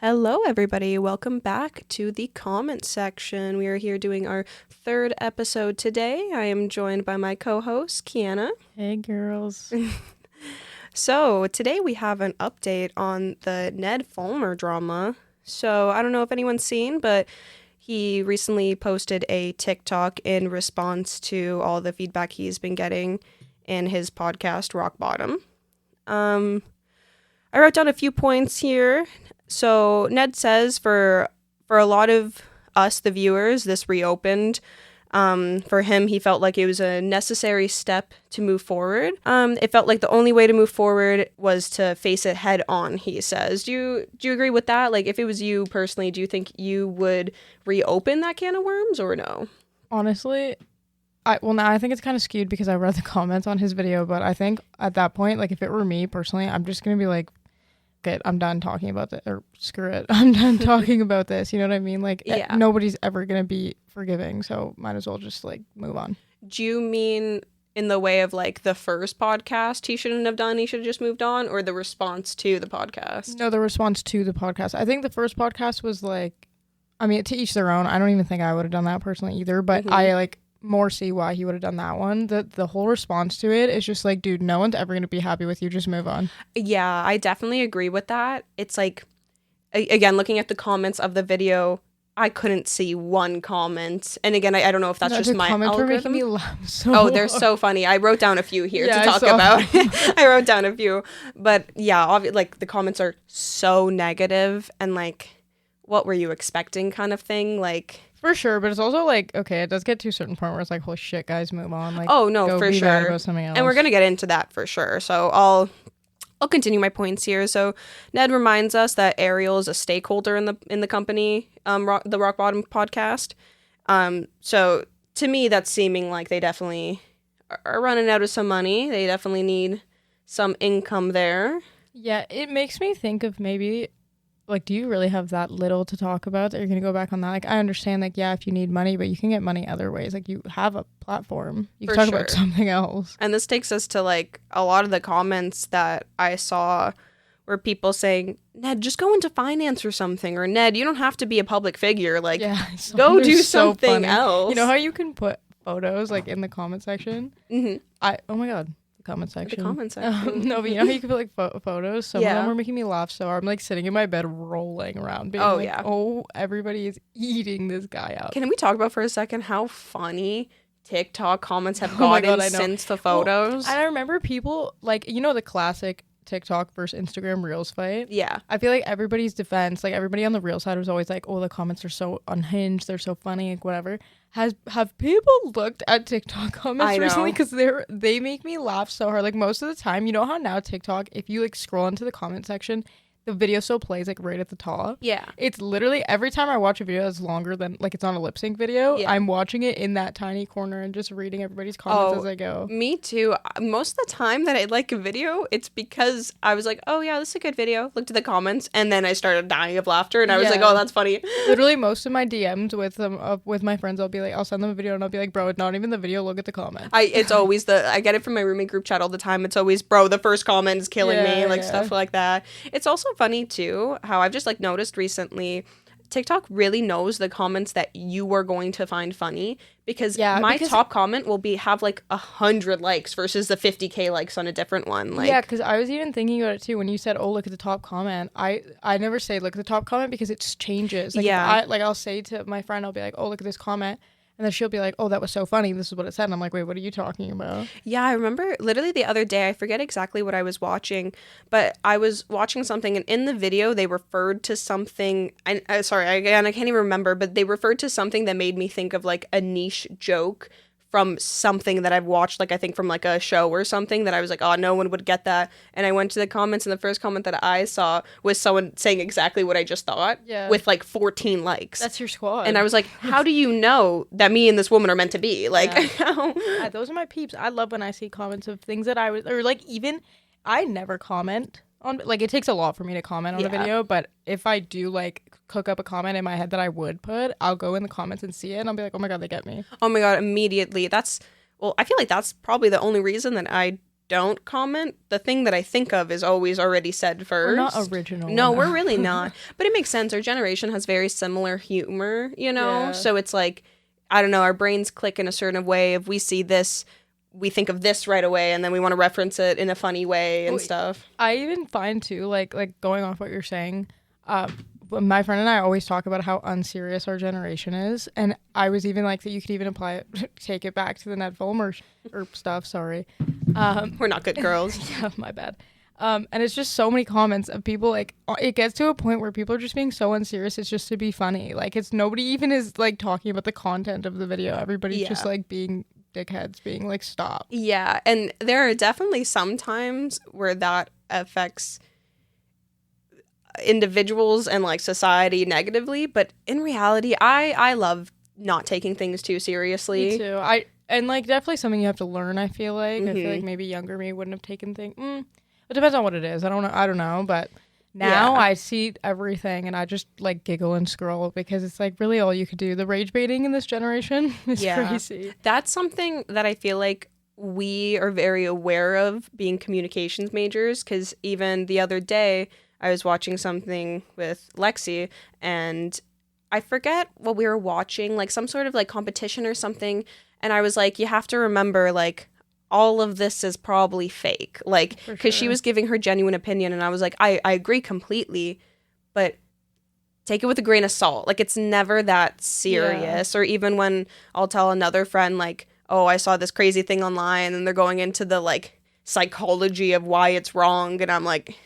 Hello, everybody. Welcome back to the comment section. We are here doing our third episode today. I am joined by my co-host, Kiana. Hey, girls. So, today we have an update on the Ned Fulmer drama. So, I don't know if anyone's seen, but he recently posted a TikTok in response to all the feedback he's been getting in his podcast, Rock Bottom. I wrote down a few points here. So Ned says for a lot of us, the viewers, this reopened. For him, he felt like it was a necessary step to move forward. It felt like the only way to move forward was to face it head on, he says. Do you agree with that? Like, if it was you personally, do you think you would reopen that can of worms or no? Honestly, now I think it's kind of skewed because I read the comments on his video, but I think at that point, like, if it were me personally, I'm just going to be like, good, I'm done talking about this, or screw it, I'm done talking about this, you know what I mean? Like, yeah. Nobody's ever gonna be forgiving, so might as well just, like, move on. Do you mean in the way of, like, the first podcast he shouldn't have done, he should have just moved on, or the response to the podcast? No, the response to the podcast. I think the first podcast was, like, I mean, to each their own. I don't even think I would have done that personally either, but I, like, more see why he would have done that one. The whole response to it is just like, dude, no one's ever going to be happy with you. Just move on. Yeah, I definitely agree with that. It's like, again, looking at the comments of the video, I couldn't see one comment. And again, I don't know if that's just my algorithm. Were making me laugh so they're so funny. I wrote down a few here to talk about. I wrote down a few. But yeah, like the comments are so negative and like, what were you expecting kind of thing? Like, for sure, but it's also like, okay, it does get to a certain point where it's like, holy shit, guys, move on. Like, oh no, for sure. About something else. And we're gonna get into that for sure. So I'll continue my points here. So Ned reminds us that Ariel is a stakeholder in the company, the Rock Bottom podcast. So to me, that's seeming like they definitely are running out of some money. They definitely need some income there. Yeah, it makes me think of maybe, like, do you really have that little to talk about that you're going to go back on that? Like, I understand, like, yeah, if you need money, but you can get money other ways. Like, you have a platform. You can talk about something else. And this takes us to, like, a lot of the comments that I saw were people saying, Ned, just go into finance or something. Or, Ned, you don't have to be a public figure. Like, go do something else. You know how you can put photos, like, in the comment section? Mm-hmm. Oh, my God. Comment section. The comment section. No, but you know how you can put like photos? Some of them were making me laugh so hard. I'm like sitting in my bed rolling around being oh, everybody is eating this guy up. Can we talk about for a second how funny TikTok comments have gotten since the photos? Well, I remember people, like, you know, the classic TikTok versus Instagram Reels fight? Yeah. I feel like everybody's defense, like everybody on the Reels side was always like, oh, the comments are so unhinged, they're so funny, like whatever. Have people looked at TikTok comments recently? Because they make me laugh so hard. Like most of the time, you know how now TikTok, if you like scroll into the comment section, the video still plays like right at the top. Yeah. It's literally every time I watch a video that's longer than like it's on a lip sync video, I'm watching it in that tiny corner and just reading everybody's comments as I go. Me too. Most of the time that I like a video, it's because I was like, oh yeah, this is a good video. Looked at the comments and then I started dying of laughter and I was like, oh, that's funny. Literally most of my DMs with my friends, I'll be like, I'll send them a video and I'll be like, bro, it's not even the video, look at the comment. It's always I get it from my roommate group chat all the time. It's always, bro, the first comment is killing me, like stuff like that. It's also funny too how I've just like noticed recently TikTok really knows the comments that you are going to find funny because my top comment will have like 100 likes versus the 50k likes on a different one. Like, yeah, because I was even thinking about it too when you said, oh, look at the top comment. I never say look at the top comment because it changes. Like, I'll say to my friend, I'll be like, oh, look at this comment. And then she'll be like, oh, that was so funny. This is what it said. And I'm like, wait, what are you talking about? Yeah, I remember literally the other day, I forget exactly what I was watching, but I was watching something and in the video, they referred to something. I can't even remember, but they referred to something that made me think of like a niche joke from something that I've watched, like I think from like a show or something that I was like, oh, no one would get that. And I went to the comments and the first comment that I saw was someone saying exactly what I just thought with like 14 likes. That's your squad. And I was like, how do you know that me and this woman are meant to be? Like, those are my peeps. I love when I see comments of things that or like even I never comment on, like it takes a lot for me to comment on a video, but if I do like cook up a comment in my head that I would put, I'll go in the comments and see it and I'll be like, oh my god, they get me. Oh my god, immediately. I feel like that's probably the only reason that I don't comment, the thing that I think of is always already said first. We're not original. No, we're really not. But it makes sense. Our generation has very similar humor, you know? Yeah. So it's like, I don't know, our brains click in a certain way. If we see this, we think of this right away, and then we want to reference it in a funny way and stuff. I even find, too, like going off what you're saying, my friend and I always talk about how unserious our generation is, and I was even like that you could even apply it, take it back to the Ned Fulmer stuff, sorry. We're not good girls. Yeah, my bad. And it's just so many comments of people, like, it gets to a point where people are just being so unserious, it's just to be funny. Like, it's nobody even is, like, talking about the content of the video. Everybody's just, like, being dickheads, being like, stop. Yeah, and there are definitely some times where that affects individuals and like society negatively, but in reality, I love not taking things too seriously. Me too. And like definitely something you have to learn. I feel like I feel like maybe younger me wouldn't have taken things. It depends on what it is. I don't know, but now I see everything and I just like giggle and scroll because it's like really all you could do. The rage baiting in this generation is crazy. That's something that I feel like we are very aware of being communications majors, because even the other day I was watching something with Lexi and I forget what we were watching, like some sort of like competition or something. And I was like, you have to remember, like, all of this is probably fake. Like, because she was giving her genuine opinion. And I was like, I agree completely, but take it with a grain of salt. Like, it's never that serious. Or even when I'll tell another friend, like, oh, I saw this crazy thing online, and they're going into the, like, psychology of why it's wrong. And I'm like,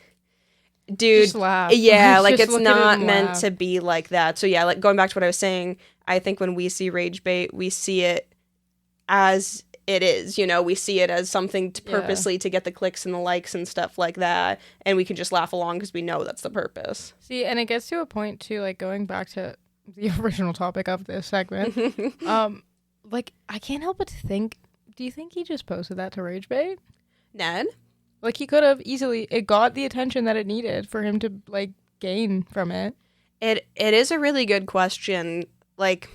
dude, just laugh. Yeah, like just it's not meant to be like that. So yeah, like going back to what I was saying, I think when we see rage bait, we see it as it is, you know, we see it as something to purposely to get the clicks and the likes and stuff like that, and we can just laugh along because we know that's the purpose. See, and it gets to a point too, like going back to the original topic of this segment, like I can't help but to think, do you think he just posted that to rage bait? Ned? Like, he could have easily. It got the attention that it needed for him to, like, gain from it. It is a really good question. Like,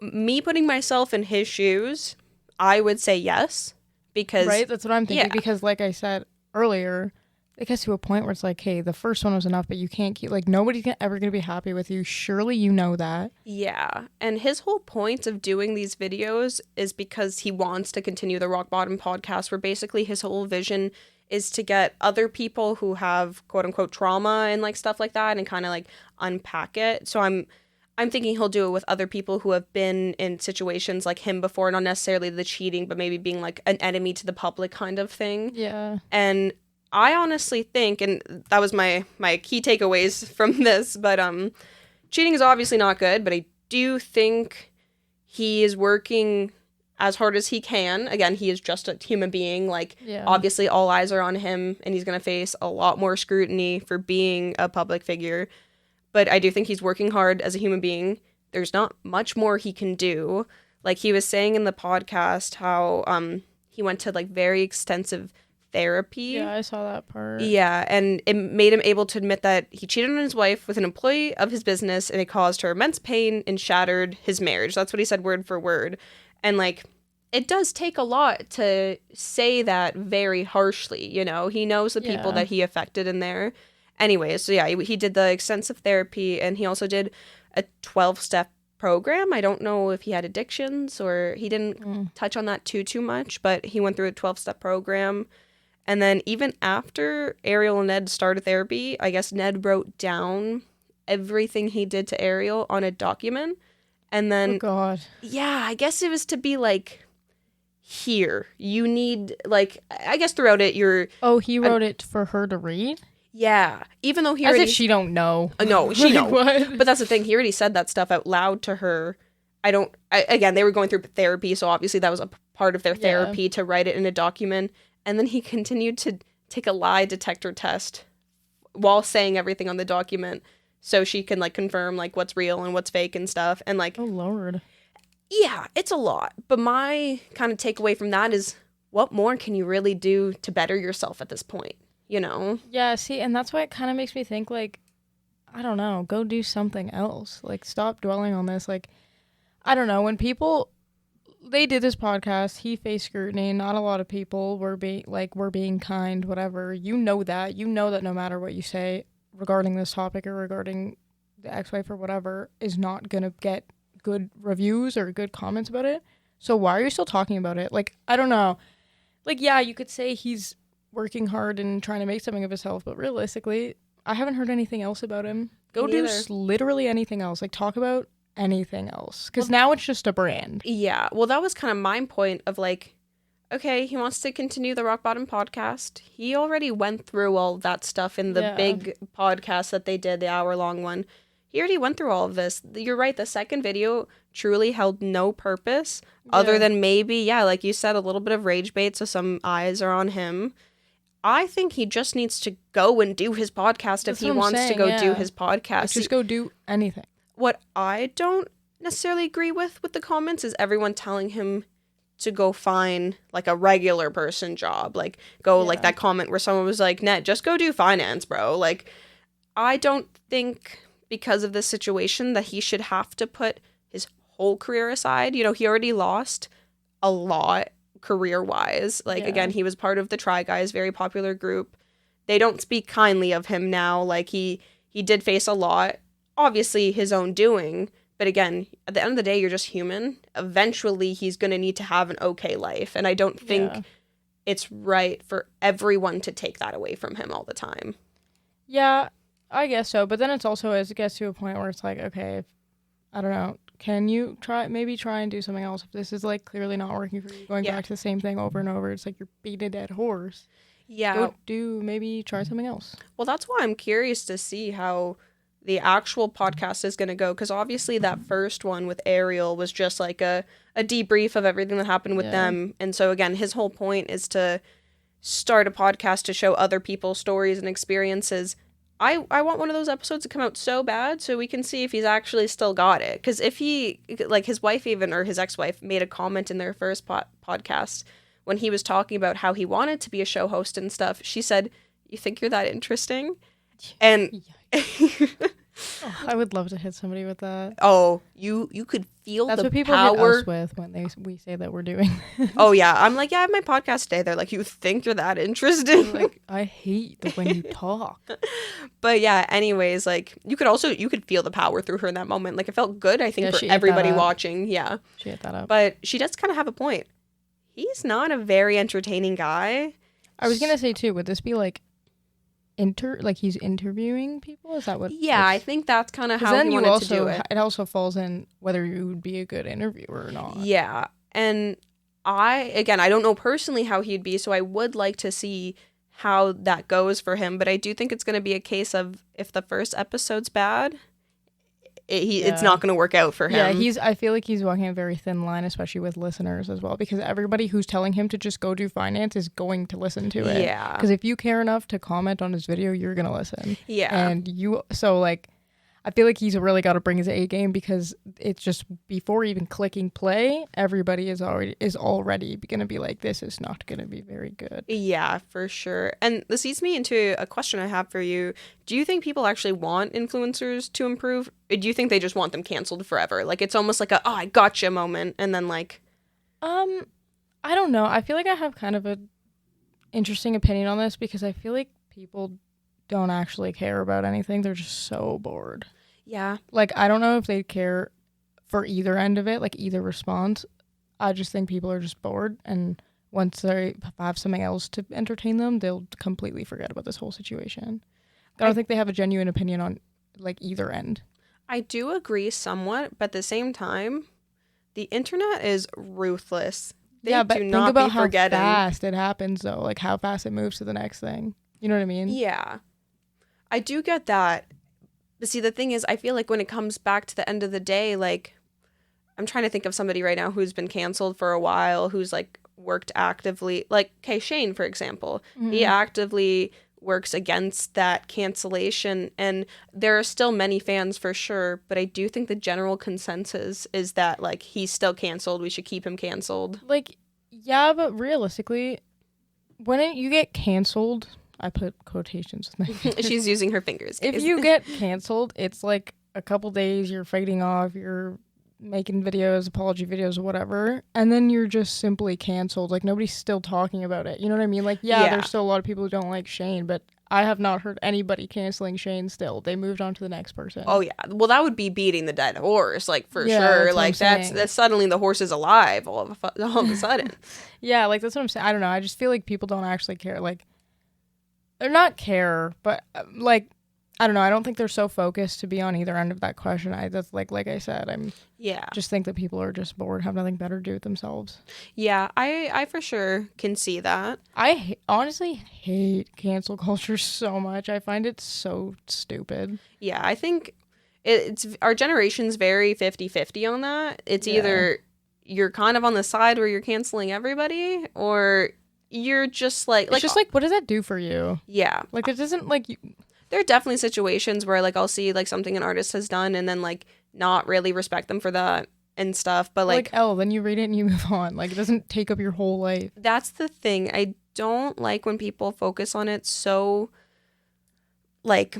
me putting myself in his shoes, I would say yes. Because... Right? That's what I'm thinking. Yeah. Because, like I said earlier, it gets to a point where it's like, hey, the first one was enough, but you can't keep... Like, nobody's ever going to be happy with you. Surely you know that. Yeah. And his whole point of doing these videos is because he wants to continue the Rock Bottom podcast, where basically his whole vision is to get other people who have quote-unquote trauma and, like, stuff like that and kind of, like, unpack it. So I'm thinking he'll do it with other people who have been in situations like him before, not necessarily the cheating, but maybe being, like, an enemy to the public kind of thing. Yeah. And... I honestly think, and that was my key takeaways from this, but cheating is obviously not good, but I do think he is working as hard as he can. Again, he is just a human being. Like, obviously all eyes are on him, and he's going to face a lot more scrutiny for being a public figure. But I do think he's working hard as a human being. There's not much more he can do. Like, he was saying in the podcast how he went to, like, very extensive therapy. Yeah, I saw that part. Yeah, and it made him able to admit that he cheated on his wife with an employee of his business, and it caused her immense pain and shattered his marriage. That's what he said word for word. And, like, it does take a lot to say that very harshly, you know? He knows the people that he affected in there. Anyways, so yeah, he did the extensive therapy, and he also did a 12-step program. I don't know if he had addictions, or he didn't touch on that too much, but he went through a 12-step program. And then even after Ariel and Ned started therapy, I guess Ned wrote down everything he did to Ariel on a document. And then... Oh, God. Yeah, I guess it was to be like, here, you need, like, I guess throughout it, you're... Oh, he wrote it for her to read? Yeah. Even though he As already... if she don't know. No, she knows. What? But that's the thing. He already said that stuff out loud to her. Again, they were going through therapy, so obviously that was a part of their therapy to write it in a document. And then he continued to take a lie detector test while saying everything on the document, so she can, like, confirm, like, what's real and what's fake and stuff. And, like... Oh, Lord. Yeah, it's a lot. But my kind of takeaway from that is, what more can you really do to better yourself at this point, you know? Yeah, see, and that's why it kind of makes me think, like, I don't know, go do something else. Like, stop dwelling on this. Like, I don't know, when people... they did this podcast. He faced scrutiny. Not a lot of people were being kind, whatever. You know that no matter what you say regarding this topic or regarding the ex-wife or whatever is not gonna get good reviews or good comments about it. So why are you still talking about it? Like, I don't know. Like, yeah, you could say he's working hard and trying to make something of himself, but realistically, I haven't heard anything else about him. Go do literally anything else. Like, talk about anything else. Because now it's just a brand. Yeah. Well, that was kind of my point of like, okay, he wants to continue the Rock Bottom podcast. He already went through all that stuff in the big podcast that they did, the hour-long one. He already went through all of this. You're right. The second video truly held no purpose other than maybe, like you said, a little bit of rage bait, so some eyes are on him. I think he just needs to go and do his podcast if he wants to go do his podcast. Just go do anything. What I don't necessarily agree with the comments is everyone telling him to go find like a regular person job. Like like that comment where someone was like, Ned, just go do finance, bro. Like, I don't think because of this situation that he should have to put his whole career aside. You know, he already lost a lot career-wise. Like, again, he was part of the Try Guys, very popular group. They don't speak kindly of him now. Like, he did face a lot, obviously his own doing, but again, at the end of the day, you're just human. Eventually, he's going to need to have an okay life, and I don't think it's right for everyone to take that away from him all the time. Yeah, I guess so, but then it's also, as it gets to a point where it's like, okay, I don't know, can you try and do something else if this is like clearly not working for you, going back to the same thing over and over? It's like you're beating a dead horse. Yeah. Maybe try something else. Well, that's why I'm curious to see how the actual podcast is going to go, because obviously that first one with Ariel was just like a debrief of everything that happened with them. And so again, his whole point is to start a podcast to show other people's stories and experiences. I want one of those episodes to come out so bad so we can see if he's actually still got it. Because if he, like his wife even, or his ex-wife, made a comment in their first podcast when he was talking about how he wanted to be a show host and stuff, she said, "You think you're that interesting?" And I would love to hit somebody with that. Oh, you could feel that's the what people power. hit us with when we say that we're doing this. Oh yeah, I'm like, yeah, I have my podcast today. They're like, "You think you're that interesting?" Like, I hate the when you talk. But yeah, anyways, like you could feel the power through her in that moment. Like, it felt good, I think, for everybody watching. Yeah, she hit that up. But she does kind of have a point. He's not a very entertaining guy. I was gonna say too, would this be like he's interviewing people? Is that what? Yeah, I think that's kind of how he wanted to do it. It also falls in whether you would be a good interviewer or not. Yeah, and I don't know personally how he'd be, so I would like to see how that goes for him. But I do think it's going to be a case of if the first episode's bad, it's not going to work out for him. Yeah, I feel like he's walking a very thin line, especially with listeners as well, because everybody who's telling him to just go do finance is going to listen to it. Yeah. Because if you care enough to comment on his video, you're going to listen. Yeah. And I feel like he's really got to bring his A game, because it's just before even clicking play, everybody is already going to be like, this is not going to be very good. Yeah, for sure. And this leads me into a question I have for you. Do you think people actually want influencers to improve? Or do you think they just want them canceled forever? Like, it's almost like I gotcha moment, and then like... I don't know. I feel like I have kind of a interesting opinion on this, because I feel like people don't actually care about anything. They're just so bored. Yeah. Like, I don't know if they care for either end of it, like either response. I just think people are just bored, and once they have something else to entertain them, they'll completely forget about this whole situation. I don't think they have a genuine opinion on like either end. I do agree somewhat, but at the same time, the internet is ruthless. They but do not think about be forgetting. How fast it happens, though. Like, how fast it moves to the next thing. You know what I mean? Yeah. I do get that. But see, the thing is, I feel like when it comes back to the end of the day, like, I'm trying to think of somebody right now who's been canceled for a while, who's, like, worked actively. Like, Shane, for example. Mm-hmm. He actively works against that cancellation. And there are still many fans for sure. But I do think the general consensus is that, like, he's still canceled. We should keep him canceled. Like, yeah, but realistically, when you get canceled... I put quotations with my fingers. She's using her fingers, guys. If you get canceled, it's like a couple days, you're fighting off, you're making videos, apology videos, or whatever, and then you're just simply canceled. Like, nobody's still talking about it. You know what I mean? Like, yeah, there's still a lot of people who don't like Shane, but I have not heard anybody canceling Shane still. They moved on to the next person. Oh, yeah. Well, that would be beating the dead horse, like, for sure. That's like, that's suddenly the horse is alive all of a sudden. Yeah, like, that's what I'm saying. I don't know. I just feel like people don't actually care. Like, they're not care, but, like, I don't know. I don't think they're so focused to be on either end of that question. That's like I said, just think that people are just bored, have nothing better to do with themselves. Yeah, I for sure can see that. I honestly hate cancel culture so much. I find it so stupid. Yeah, I think it's our generation's very 50-50 on that. It's either you're kind of on the side where you're canceling everybody, or you're just like it's just like, what does that do for you? Yeah, like it doesn't like you. There are definitely situations where, like, I'll see, like, something an artist has done and then, like, not really respect them for that and stuff. But, like, then you read it and you move on. Like, it doesn't take up your whole life. That's the thing. I don't like when people focus on it so, like,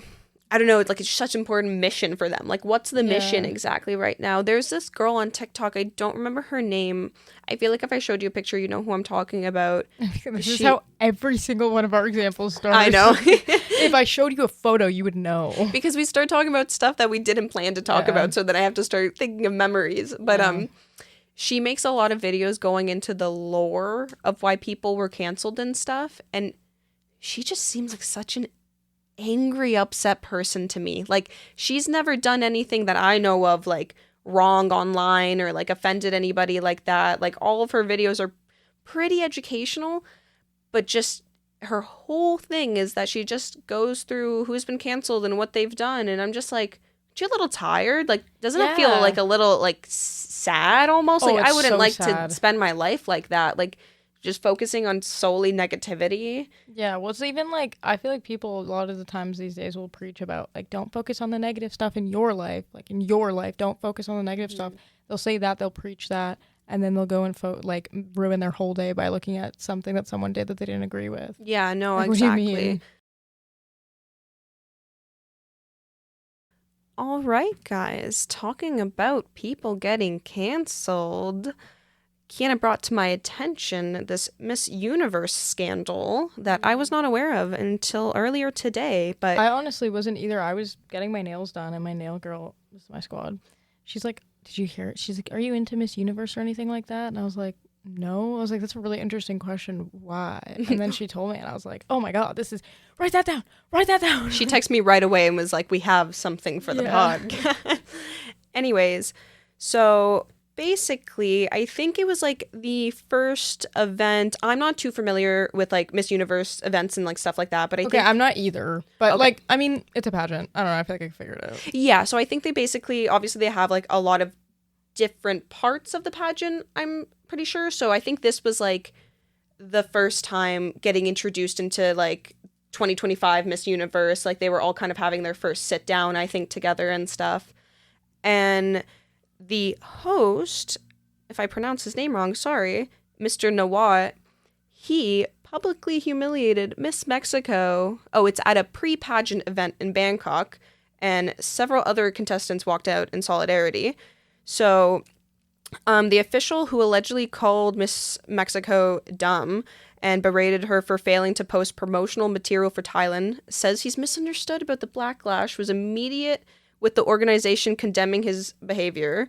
I don't know, it's like it's such an important mission for them. Like, what's the mission exactly right now? There's this girl on TikTok. I don't remember her name. I feel like if I showed you a picture, you know who I'm talking about. This is how every single one of our examples starts. I know. If I showed you a photo, you would know. Because we start talking about stuff that we didn't plan to talk about, so then I have to start thinking of memories. But she makes a lot of videos going into the lore of why people were canceled and stuff. And she just seems like such an angry, upset person to me. Like, she's never done anything that I know of, like, wrong online or, like, offended anybody like that. Like, all of her videos are pretty educational, but just her whole thing is that she just goes through who's been canceled and what they've done. And I'm just like, aren't you a little tired? Like, doesn't it feel like a little, like, sad almost? Like, I wouldn't like to spend my life like that. Like, just focusing on solely negativity. Yeah, well, it's even like, I feel like people a lot of the times these days will preach about, like, don't focus on the negative stuff in your life. Like, in your life, don't focus on the negative stuff. They'll say that, they'll preach that, and then they'll go and ruin their whole day by looking at something that someone did that they didn't agree with. Yeah, no, like, exactly. What do you mean? All right, guys, talking about people getting canceled, Kiana brought to my attention this Miss Universe scandal that I was not aware of until earlier today. But I honestly wasn't either. I was getting my nails done, and my nail girl, this is my squad, she's like, did you hear it? She's like, are you into Miss Universe or anything like that? And I was like, no. I was like, that's a really interesting question. Why? And then she told me, and I was like, oh my God, write that down. Write that down. She texted me right away and was like, we have something for the podcast. Anyways, so basically, I think it was like the first event. I'm not too familiar with like Miss Universe events and like stuff like that, but I think I'm not either. But like, I mean, it's a pageant. I don't know. I feel like I can figure it out. Yeah, so I think they basically, obviously, they have like a lot of different parts of the pageant, I'm pretty sure. So I think this was like the first time getting introduced into like 2025 Miss Universe. Like, they were all kind of having their first sit down, I think, together and stuff. And the host, if I pronounce his name wrong, sorry, Mr. Nawat, he publicly humiliated Miss Mexico. Oh, it's at a pre-pageant event in Bangkok, and several other contestants walked out in solidarity. So, the official who allegedly called Miss Mexico dumb and berated her for failing to post promotional material for Thailand says he's misunderstood about the backlash was immediate, with the organization condemning his behavior.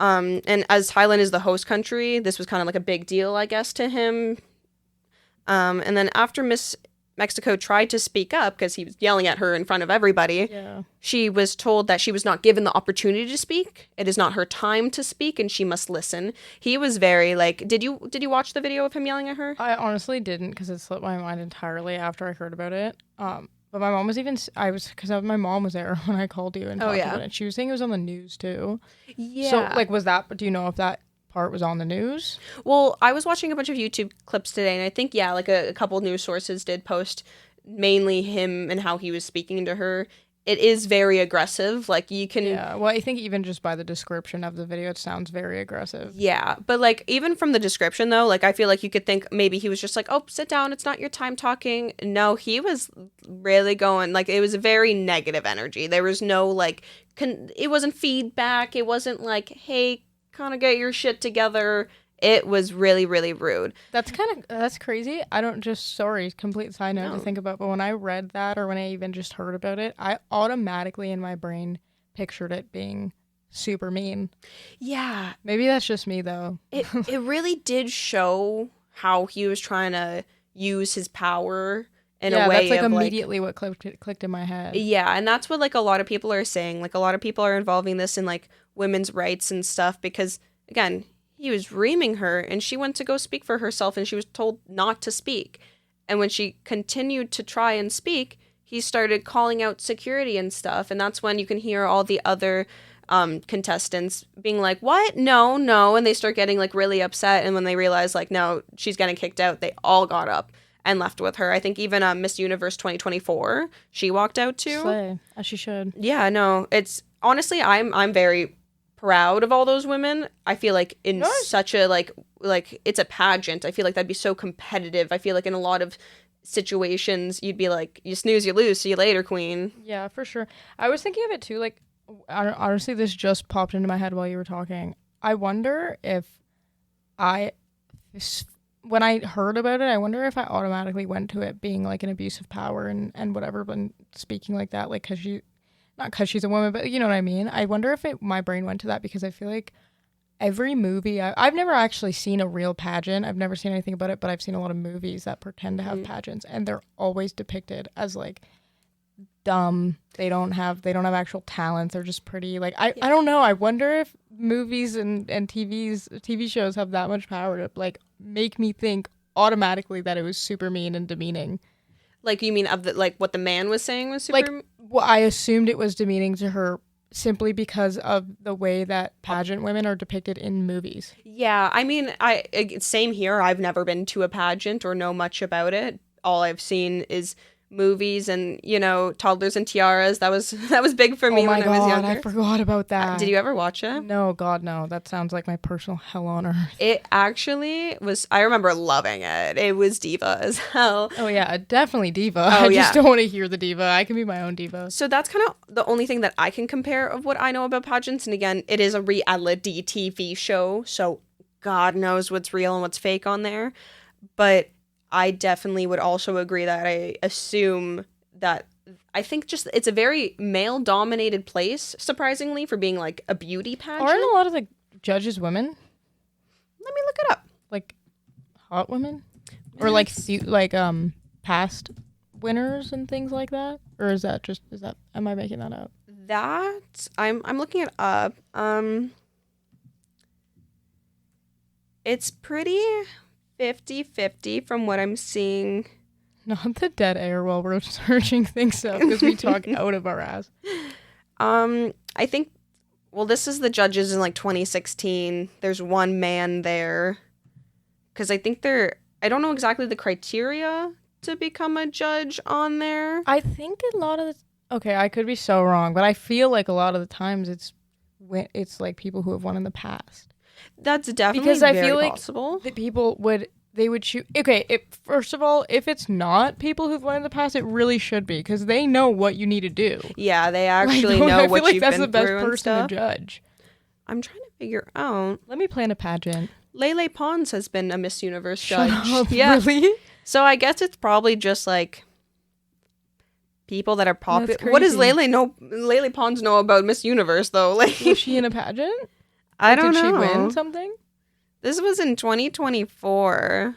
And as Thailand is the host country, this was kind of like a big deal, I guess, to him. And then after Miss Mexico tried to speak up, because he was yelling at her in front of everybody, she was told that she was not given the opportunity to speak. It is not her time to speak, and she must listen. He was very like, did you watch the video of him yelling at her? I honestly didn't, because it slipped my mind entirely after I heard about it. But my mom was because my mom was there when I called you and talked about it. She was saying it was on the news too. Yeah. So, like, do you know if that part was on the news? Well, I was watching a bunch of YouTube clips today, and I think, like a couple news sources did post mainly him and how he was speaking to her. It is very aggressive. Like, you can... Yeah, well, I think even just by the description of the video, it sounds very aggressive. Yeah, but, like, even from the description, though, like, I feel like you could think maybe he was just like, oh, sit down, it's not your time talking. No, he was really going, like, it was a very negative energy. There was no, like, it wasn't feedback. It wasn't like, hey, kind of get your shit together. It was really, really rude. That's crazy. I don't just, sorry, complete side note to think about, but when I read that or when I even just heard about it, I automatically in my brain pictured it being super mean. Yeah. Maybe that's just me though. It really did show how he was trying to use his power in a way. That's like immediately what clicked in my head. Yeah, and that's what like a lot of people are saying. Like a lot of people are involving this in like women's rights and stuff because again, he was reaming her and she went to go speak for herself and she was told not to speak. And when she continued to try and speak, he started calling out security and stuff. And that's when you can hear all the other contestants being like, what? No. And they start getting like really upset. And when they realize like, no, she's getting kicked out, they all got up and left with her. I think even Miss Universe 2024, she walked out too. Slay, as she should. Yeah, no, it's honestly, I'm very proud of all those women. I feel like in such a like it's a pageant. I feel like that'd be so competitive. I feel like in a lot of situations you'd be like, you snooze, you lose. See you later, queen. Yeah, for sure. I was thinking of it too. Like, honestly, this just popped into my head while you were talking. I wonder if when I heard about it, I wonder if I automatically went to it being like an abuse of power and whatever, but speaking like that, like not because she's a woman, but you know what I mean? I wonder if my brain went to that because I feel like every movie, I've never actually seen a real pageant. I've never seen anything about it, but I've seen a lot of movies that pretend to have pageants and they're always depicted as like dumb. They don't have actual talent. They're just pretty. Like, I don't know. I wonder if movies and TV shows have that much power to like make me think automatically that it was super mean and demeaning. Like, you mean of the, like what the man was saying was super... Like, well, I assumed it was demeaning to her simply because of the way that pageant women are depicted in movies. Yeah, I mean, same here. I've never been to a pageant or know much about it. All I've seen is movies and, you know, Toddlers and Tiaras. That was big for me when I was younger. I forgot about that. Did you ever watch it? No, God, no. That sounds like my personal hell on earth. It actually was, I remember loving it. It was diva as hell. Oh yeah, definitely diva. I just don't want to hear the diva. I can be my own diva. So that's kind of the only thing that I can compare of what I know about pageants. And again, it is a reality TV show, so God knows what's real and what's fake on there. But I definitely would also agree that I assume that I think just it's a very male-dominated place, surprisingly, for being like a beauty pageant. Aren't a lot of the judges women? Let me look it up. Like hot women, or like past winners and things like that, or is that am I making that up? That I'm looking it up. It's pretty 50-50 from what I'm seeing. Not the dead air while we're searching things up because we talk out of our ass. I think, well, this is the judges in like 2016. There's one man there because I think I don't know exactly the criteria to become a judge on there. I think a lot of okay, I could be so wrong, but I feel like a lot of the times it's like people who have won in the past. That's definitely because I very feel possible. Like that people would choose. Okay, first of all, if it's not people who've won in the past, it really should be because they know what you need to do. Yeah, they actually know what you've been through. I feel like that's the best person to judge. I'm trying to figure out. Let me plan a pageant. Lele Pons has been a Miss Universe Shut judge. Up, yeah, really? So I guess it's probably just like people that are popular. What does Lele Pons know about Miss Universe though? Like, was she in a pageant? I don't know. Did she win something? This was in 2024.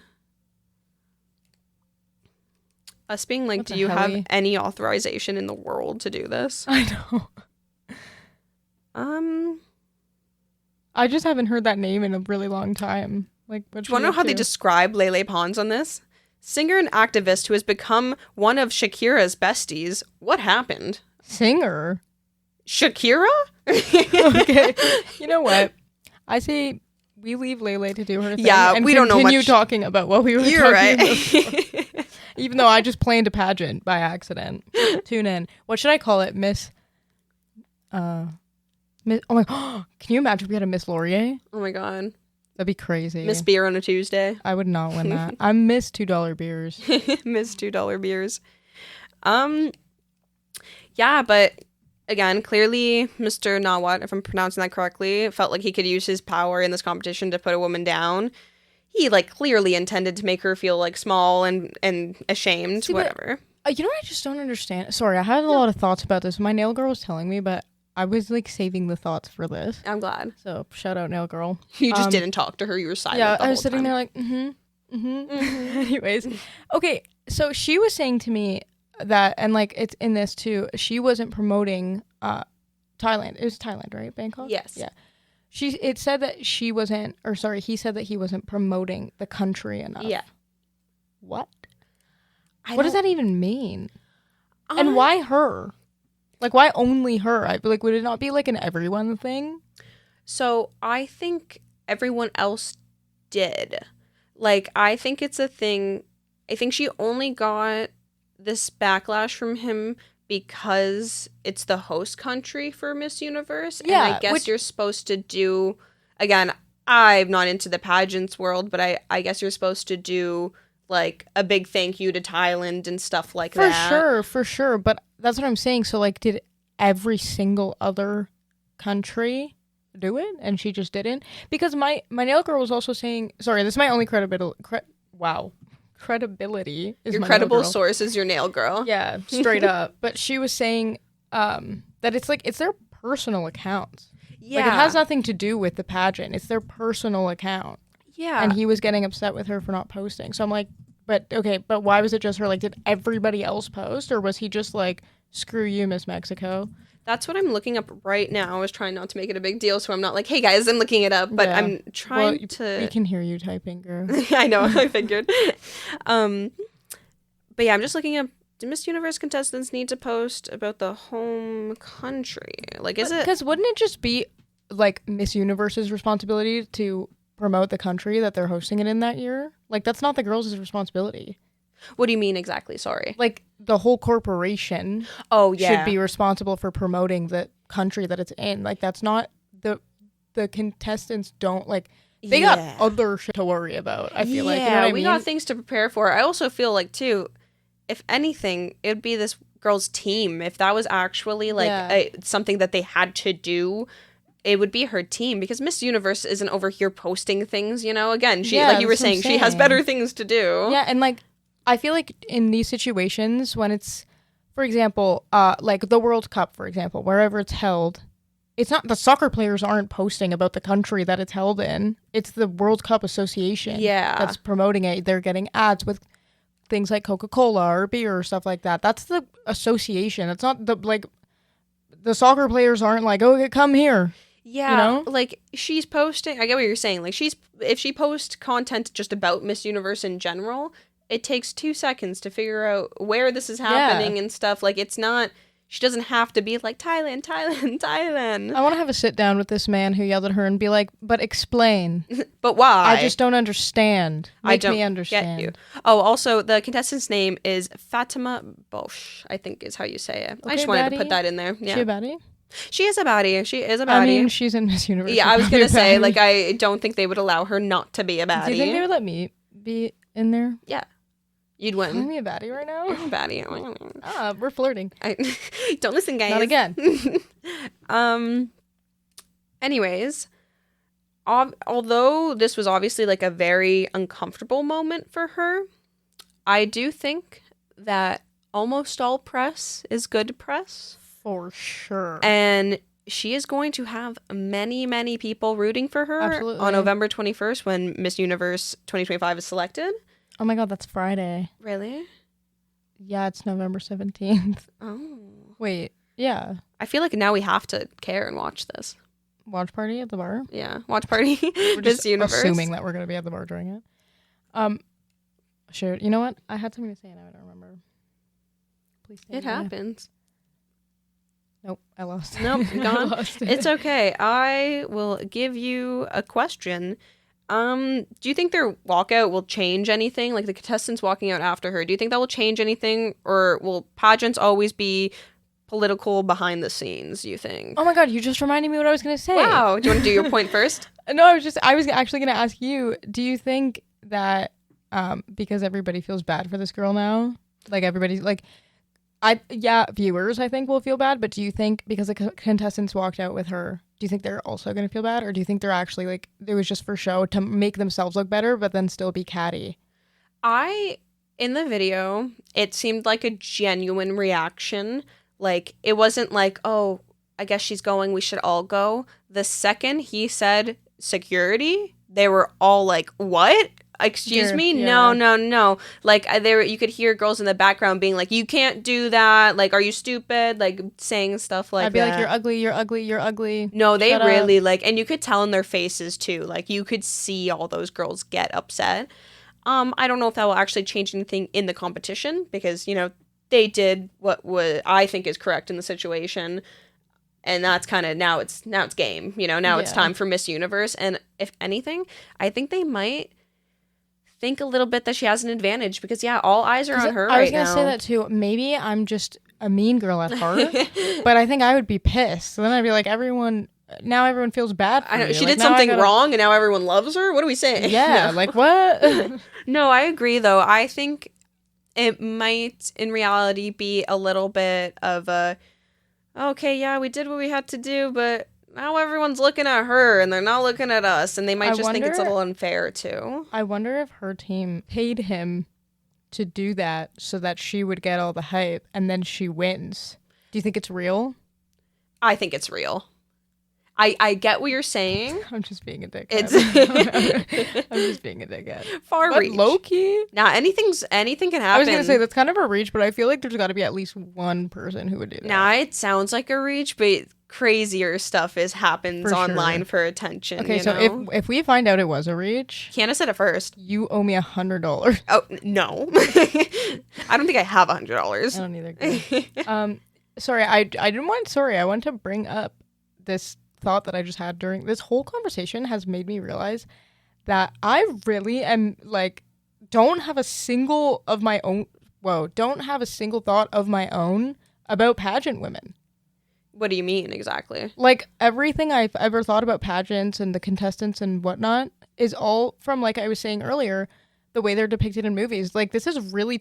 Us being like, do you have any authorization in the world to do this? I know. I just haven't heard that name in a really long time. Like, do you want to know how they describe Lele Pons on this? Singer and activist who has become one of Shakira's besties. What happened? Singer? Shakira? Okay. You know what? I say we leave Lele to do her thing. Yeah, and we don't know much. Continue talking about what we were talking right. about. Even though I just planned a pageant by accident. Tune in. What should I call it? Miss. Oh my God. Can you imagine if we had a Miss Laurier? Oh my God. That'd be crazy. Miss Beer on a Tuesday. I would not win that. I'm Miss $2 beers. Miss $2 beers. Yeah, but again, clearly Mr. Nawat, if I'm pronouncing that correctly, felt like he could use his power in this competition to put a woman down. He like clearly intended to make her feel like small and ashamed, See, whatever. You know what I just don't understand? Sorry, I had a lot of thoughts about this. My nail girl was telling me, but I was like saving the thoughts for this. I'm glad. So shout out nail girl. You just didn't talk to her. You were silent. Yeah, the I was whole sitting time. there like, Anyways, okay. So she was saying to me that, and like it's in this too. She wasn't promoting Thailand. It was Thailand, right? Bangkok. Yes. Yeah. It said that she wasn't, or sorry, he said that he wasn't promoting the country enough. Yeah. What? What does that even mean? And why her? Like, why only her? Like, would it not be like an everyone thing? So I think everyone else did. Like, I think it's a thing. I think she only got this backlash from him because it's the host country for Miss Universe. Yeah, and I guess you're supposed to do, again, I'm not into the pageants world, but I guess you're supposed to do like a big thank you to Thailand and stuff like that. For sure. But that's what I'm saying. So like, did every single other country do it and she just didn't? Because my nail girl was also saying, sorry, this is my only credibility is Your my credible nail girl. source is your nail girl. Yeah, straight up. But she was saying that it's their personal accounts. Yeah. Like, it has nothing to do with the pageant. It's their personal account. Yeah. And he was getting upset with her for not posting. So I'm like, but why was it just her? Like, did everybody else post? Or was he just like, screw you, Miss Mexico? That's what I'm looking up right now. I was trying not to make it a big deal, so I'm not like, hey guys, I'm looking it up, but yeah. I'm trying to... We can hear you typing, girl. I know, I figured. But yeah, I'm just looking up, do Miss Universe contestants need to post about the home country? Like, is it... Because wouldn't it just be, like, Miss Universe's responsibility to promote the country that they're hosting it in that year? Like, that's not the girls' responsibility. What do you mean exactly? Sorry. Like, the whole corporation should be responsible for promoting the country that it's in. Like, that's not the contestants don't, like, they got other shit to worry about, I feel like. You know what I mean? We got things to prepare for. I also feel like, too, if anything, it would be this girl's team. If that was actually, like, something that they had to do, it would be her team, because Miss Universe isn't over here posting things, you know? Again, she like you were saying, she has better things to do. Yeah, and, like, I feel like in these situations when it's, for example, like the World Cup, for example, wherever it's held, it's not, the soccer players aren't posting about the country that it's held in. It's the World Cup Association that's promoting it. They're getting ads with things like Coca-Cola or beer or stuff like that. That's the association. It's not the, like, the soccer players aren't like, okay, come here. Yeah, you know? Like, she's posting, I get what you're saying. Like, if she posts content just about Miss Universe in general, it takes 2 seconds to figure out where this is happening and stuff. Like, it's not, she doesn't have to be like, Thailand. I want to have a sit down with this man who yelled at her and be like, but explain. But why? I just don't understand. Make me understand. Get you. Oh, also, the contestant's name is Fatima Bosch, I think is how you say it. Okay, I just wanted to put that in there. Yeah. She a baddie? She is a baddie. I mean, she's in Miss Universe. Yeah, I was going to say, like, I don't think they would allow her not to be a baddie. Do you think they would let me be in there? Yeah. You'd win. Am I a baddie right now? Baddie. We're flirting. Don't listen, guys. Not again. Anyways, although this was obviously like a very uncomfortable moment for her, I do think that almost all press is good press. For sure. And she is going to have many, many people rooting for her on November 21st when Miss Universe 2025 is selected. Oh my God, that's Friday. Really? Yeah, it's November 17th. Oh. Wait, yeah. I feel like now we have to care and watch this. Watch party at the bar? Yeah, watch party. We're Miss just Universe. assuming that we're going to be at the bar during it. Shoot, you know what? I had something to say and I don't remember. Please say it happens. Nope, I lost it. Nope, gone. Lost it. It's okay. I will give you a question. Do you think their walkout will change anything? Like the contestants walking out after her, do you think that will change anything? Or will pageants always be political behind the scenes, you think? Oh my God, you just reminded me what I was going to say. Wow. Do you want to do your point first? No, I was actually going to ask you, do you think that because everybody feels bad for this girl now, like everybody's like, Viewers I think will feel bad, but do you think because the contestants walked out with her, do you think they're also going to feel bad, or do you think they're actually like it was just for show to make themselves look better but then still be catty? In the video, it seemed like a genuine reaction. Like, it wasn't like, oh, I guess she's going, we should all go. The second he said security, they were all like, what? Excuse me? Yeah. No. Like, you could hear girls in the background being like, you can't do that. Like, are you stupid? Like, saying stuff like that. I'd be like, you're ugly, you're ugly, you're ugly. No, they really, like, and you could tell in their faces, too. Like, you could see all those girls get upset. I don't know if that will actually change anything in the competition because, you know, they did what I think is correct in the situation. And that's kind of now it's game, you know, now it's time for Miss Universe. And if anything, I think they might think a little bit that she has an advantage because, all eyes are on her right now. I was going to say that too. Maybe I'm just a mean girl at heart, but I think I would be pissed. So then I'd be like, everyone feels bad for me. She did something wrong and now everyone loves her? What are we saying? Yeah, like what? No, I agree though. I think it might in reality be a little bit of a, okay, yeah, we did what we had to do, but now everyone's looking at her and they're not looking at us, and they might think it's a little unfair too. I wonder if her team paid him to do that so that she would get all the hype and then she wins. Do you think it's real? I think it's real. I get what you're saying. I'm just being a dickhead. I'm just being a dickhead. Far reach. Low key. Nah, anything can happen. I was gonna say that's kind of a reach, but I feel like there's got to be at least one person who would do that. Nah, it sounds like a reach, but crazier stuff happens online for attention. Okay, so if we find out it was a reach, Kiana said it first. You owe me $100. Oh no, I don't think I have $100. I don't either. Sorry, I didn't want. Sorry, I wanted to bring up this thought that I just had during this whole conversation has made me realize that I really am like don't have a single thought of my own about pageant women. What do you mean exactly? Like everything I've ever thought about pageants and the contestants and whatnot is all from, like I was saying earlier, the way they're depicted in movies. Like this has really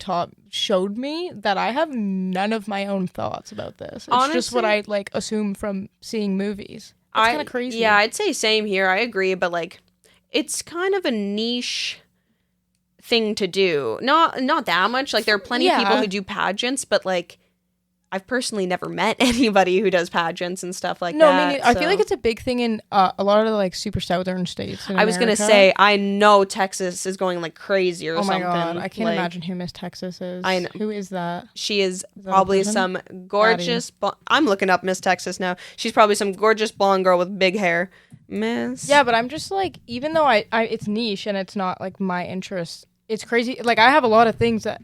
showed me that I have none of my own thoughts about this. It's honestly, just what I like assume from seeing movies. It's kind of crazy. Yeah, I'd say same here. I agree, but like it's kind of a niche thing to do. Not that much. Like there are plenty of people who do pageants, but like I've personally never met anybody who does pageants and stuff like that. No, I mean, I feel like it's a big thing in a lot of the like super southern states in America. I was gonna say, I know Texas is going like crazy or something. Oh my god, I can't imagine who Miss Texas is. I know. Who is that? She is probably some gorgeous. I'm looking up Miss Texas now. She's probably some gorgeous blonde girl with big hair. Miss. Yeah, but I'm just like, even though I it's niche and it's not like my interest, it's crazy. Like I have a lot of things that.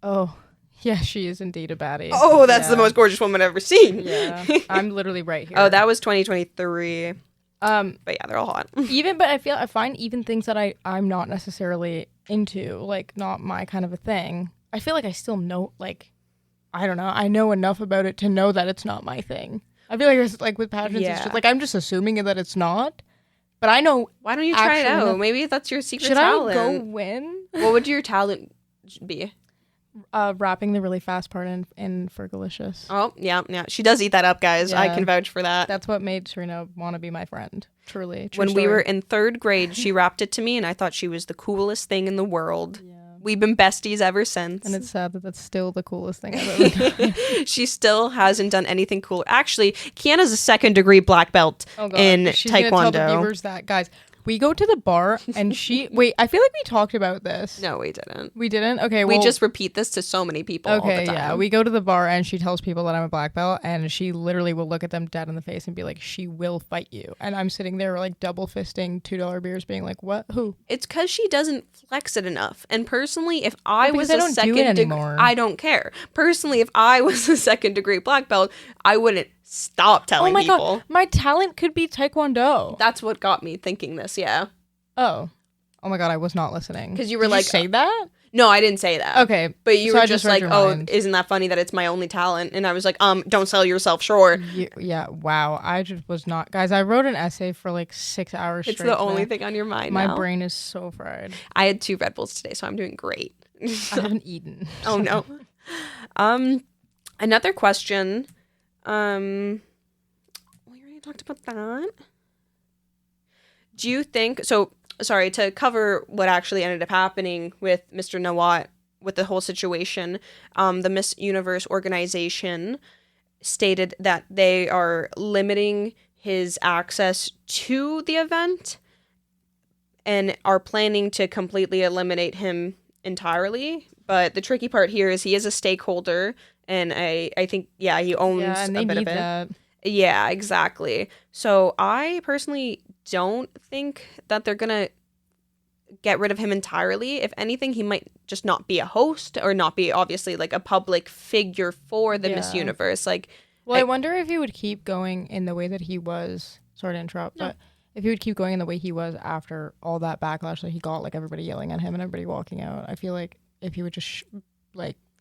Oh. Yeah, she is indeed a baddie. Oh, that's the most gorgeous woman I've ever seen. Yeah, I'm literally right here. Oh, that was 2023. But yeah, they're all hot. But I find even things that I'm not necessarily into, like not my kind of a thing. I feel like I still know, like, I don't know. I know enough about it to know that it's not my thing. I feel like it's like with pageants, it's just like I'm just assuming that it's not. But I know. Why don't you try it out? Maybe that's your secret talent. Should I go win? What would your talent be? Rapping the really fast part in Fergalicious. Oh, yeah. She does eat that up, guys. Yeah. I can vouch for that. That's what made Serena want to be my friend. Truly. When we were in 3rd grade, she rapped it to me, and I thought she was the coolest thing in the world. Yeah. We've been besties ever since. And it's sad that that's still the coolest thing I've ever done. She still hasn't done anything cooler. Actually, Kiana's a 2nd-degree black belt in She's Taekwondo. Gonna tell the viewers that, guys. We go to the bar and wait, I feel like we talked about this. No, we didn't. We didn't? Okay, we just repeat this to so many people all the time. Yeah. We go to the bar and she tells people that I'm a black belt and she literally will look at them dead in the face and be like, she will fight you. And I'm sitting there like double fisting $2 beers being like, what? Who? It's because she doesn't flex it enough. And personally, if I was a 2nd degree, I don't care. Personally, if I was a 2nd degree black belt, I wouldn't stop telling people. Oh my god, my talent could be Taekwondo. That's what got me thinking this, yeah. Oh my god, I was not listening. Because you were like, say that? No, I didn't say that. Okay. But you were just like, oh, isn't that funny that it's my only talent? And I was like, don't sell yourself short. Yeah, wow. I just was not. Guys, I wrote an essay for like 6 hours straight. It's the only thing on your mind now. My brain is so fried. I had 2 Red Bulls today, so I'm doing great. I haven't eaten. Oh, no. Another question. We already talked about that. Do you think so? Sorry, to cover what actually ended up happening with Mr. Nawat with the whole situation. The Miss Universe organization stated that they are limiting his access to the event and are planning to completely eliminate him entirely. But the tricky part here is he is a stakeholder, and I think, yeah, he owns and they a bit need of it. that. Yeah, exactly. So I personally don't think that they're gonna get rid of him entirely. If anything, he might just not be a host or not be obviously like a public figure for the Miss Universe. Like, well, I wonder if he would keep going in the way that he was. Sorry to interrupt, but if he would keep going in the way he was after all that backlash that he got, like everybody yelling at him and everybody walking out, I feel like if he would just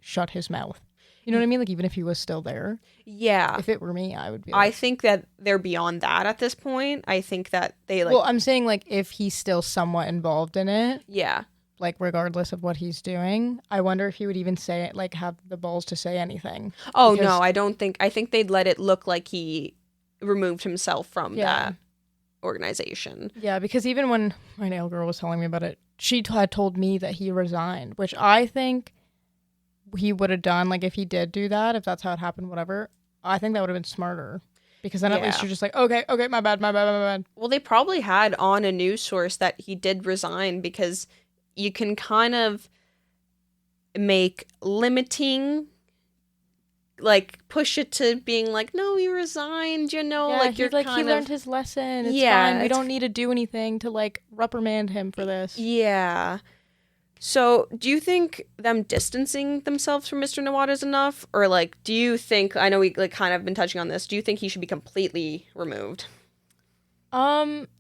shut his mouth. You know what I mean? Like, even if he was still there. Yeah. If it were me, I would be I think that they're beyond that at this point. I think that they Well, I'm saying, like, if he's still somewhat involved in it. Yeah. Like, regardless of what he's doing, I wonder if he would even say it, like, have the balls to say anything. Oh, no, I don't think. I think they'd let it look like he removed himself from that organization. Yeah, because even when my nail girl was telling me about it, she had told me that he resigned, which I think he would have done, like, if he did do that, if that's how it happened, whatever. I think that would have been smarter, because then at least you're just like, okay, my bad. Well, they probably had on a news source that he did resign, because you can kind of make limiting, like, push it to being like, no, he resigned, you know, like, you're like, kind he of learned his lesson. It's fine. We don't need to do anything to, like, reprimand him for this. Yeah. So, do you think them distancing themselves from Mr. Nawada is enough? Or, like, do you think, I know we, like, kind of been touching on this, do you think he should be completely removed?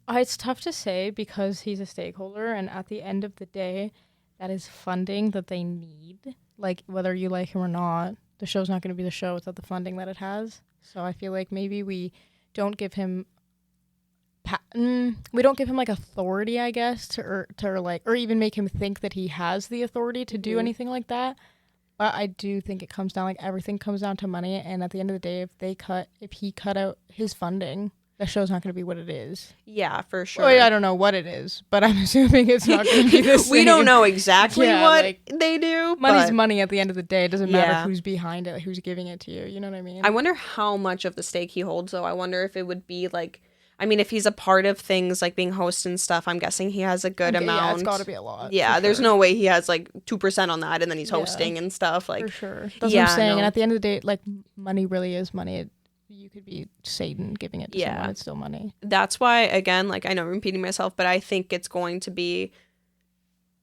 It's tough to say, because he's a stakeholder, and at the end of the day, that is funding that they need. Like, whether you like him or not, the show's not going to be the show without the funding that it has. So I feel like maybe we don't give him like authority, I guess, to like, or even make him think that he has the authority to do anything like that. But I do think it comes down, like, everything comes down to money. And at the end of the day, if he cut out his funding, the show's not going to be what it is. Yeah, for sure. Well, I don't know what it is, but I'm assuming it's not going to be the same. We don't know exactly what they do. Money's money at the end of the day. It doesn't matter who's behind it, who's giving it to you. You know what I mean? I wonder how much of the stake he holds, though. I wonder if it would be like, I mean, if he's a part of things like being host and stuff, I'm guessing he has a good amount. Yeah, it's got to be a lot. Yeah, there's no way he has like 2% on that and then he's hosting and stuff. Like, for sure. That's what I'm saying. No. And at the end of the day, like, money really is money. You could be Satan giving it to someone. It's still money. That's why, again, like, I know I'm repeating myself, but I think it's going to be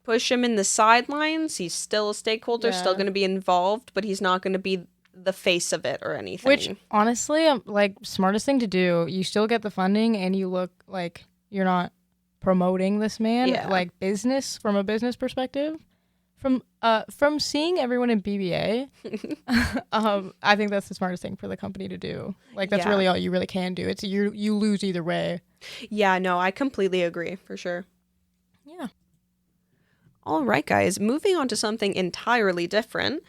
push him in the sidelines. He's still a stakeholder, still going to be involved, but he's not going to be the face of it or anything. Which, honestly, like, smartest thing to do. You still get the funding and you look like you're not promoting this man, like, from a business perspective. From seeing everyone in BBA, I think that's the smartest thing for the company to do. Like, that's really all you really can do. It's you lose either way. Yeah, no, I completely agree, for sure. Yeah. All right, guys, moving on to something entirely different.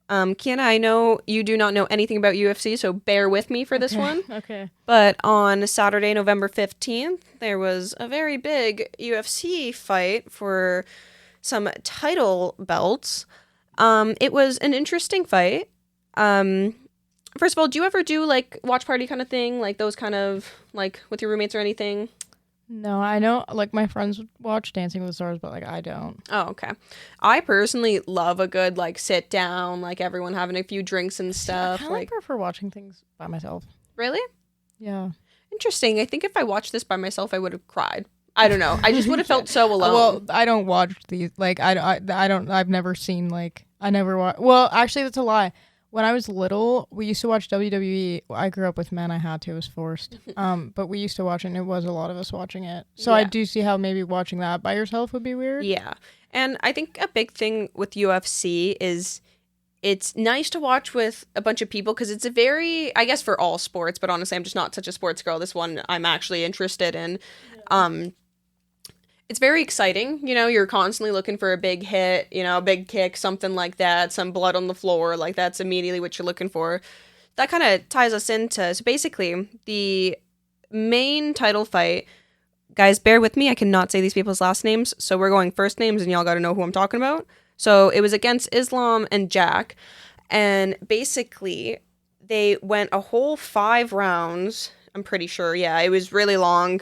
Kiana, I know you do not know anything about UFC, so bear with me for this one. Okay. But on Saturday, November 15th, there was a very big UFC fight for some title belts. It was an interesting fight. First of all, do you ever do, like, watch party kind of thing? Like, those kind of, like, with your roommates or anything? No, I know, like, my friends watch Dancing with the Stars, but, like, I don't. Oh, okay. I personally love a good, like, sit down, like, everyone having a few drinks and stuff. I kind of prefer watching things by myself. Really? Yeah. Interesting. I think if I watched this by myself, I would have cried. I don't know. I just would have felt so alone. Well, I don't watch these. Like, I've never seen, like, I never watch. Well, actually, that's a lie. When I was little, we used to watch WWE. I grew up with men. I had to. It was forced. But we used to watch it, and it was a lot of us watching it. So I do see how maybe watching that by yourself would be weird. Yeah. And I think a big thing with UFC is it's nice to watch with a bunch of people because it's a very, I guess for all sports, but honestly, I'm just not such a sports girl. This one I'm actually interested in. it's very exciting. You know, you're constantly looking for a big hit, you know, a big kick, something like that, some blood on the floor. Like, that's immediately what you're looking for. That kind of ties us into, so basically, the main title fight, guys, bear with me. I cannot say these people's last names. So we're going first names and y'all got to know who I'm talking about. So it was against Islam and Jack. And basically, they went a whole 5 rounds. I'm pretty sure. Yeah, it was really long.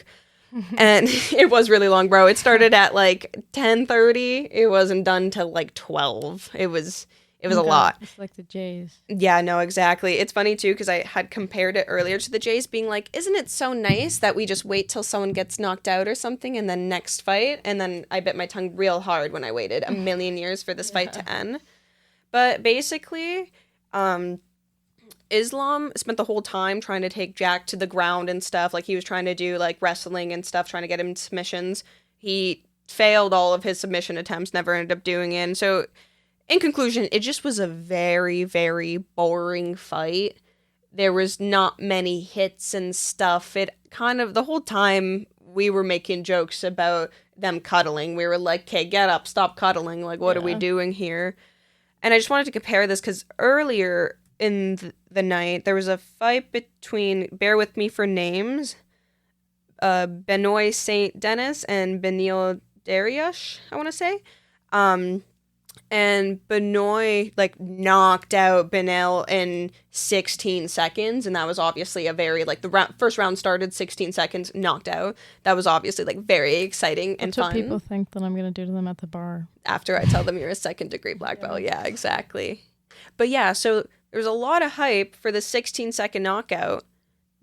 And it was really long, bro. It started at like 10:30. It wasn't done till like 12. It was a lot. It's like the Jays. Yeah, no, exactly. It's funny too because I had compared it earlier to the Jays, being like, isn't it so nice that we just wait till someone gets knocked out or something and then next fight? And then I bit my tongue real hard when I waited a million years for this fight to end. But basically, Islam spent the whole time trying to take Jack to the ground and stuff. Like, he was trying to do like wrestling and stuff, trying to get him submissions. He failed all of his submission attempts, never ended up doing it. And so, in conclusion, it just was a very, very boring fight. There was not many hits and stuff. It kind of, the whole time we were making jokes about them cuddling. We were like, okay, get up, stop cuddling. Like, what are we doing here? And I just wanted to compare this because earlier in the night, there was a fight between, bear with me for names, Benoit Saint Denis and Benil Dariush, I want to say. And Benoit, like, knocked out Benil in 16 seconds, and that was obviously a very, like, the first round started 16 seconds, knocked out. That was obviously, like, very exciting and fun. That's what people think that I'm going to do to them at the bar. After I tell them you're a second-degree black belt. Yeah, exactly. But yeah, so there was a lot of hype for the 16-second knockout,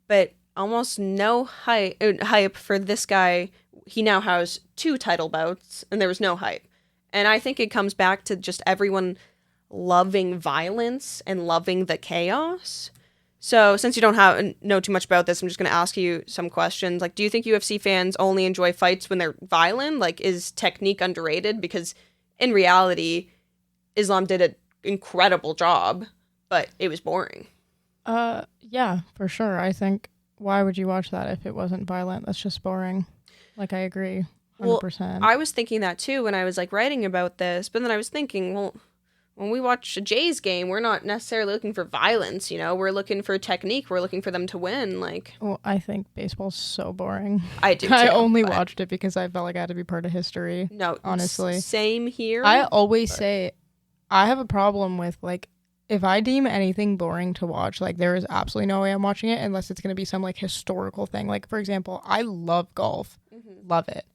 but almost no hype for this guy. He now has 2 title bouts, and there was no hype. And I think it comes back to just everyone loving violence and loving the chaos. So since you don't know too much about this, I'm just going to ask you some questions. Like, do you think UFC fans only enjoy fights when they're violent? Like, is technique underrated? Because in reality, Islam did an incredible job, but it was boring. Yeah, for sure. I think, why would you watch that if it wasn't violent? That's just boring. Like, I agree. 100%. Well, I was thinking that too when I was like writing about this, but then I was thinking, well, when we watch a Jays game, we're not necessarily looking for violence, you know, we're looking for technique, we're looking for them to win. Like, well, I think baseball's so boring. I do too, I only watched it because I felt like I had to be part of history. No, honestly, same here. I always say I have a problem with, like, if I deem anything boring to watch, like, there is absolutely no way I'm watching it unless it's going to be some, like, historical thing. Like, for example, I love golf. Love it.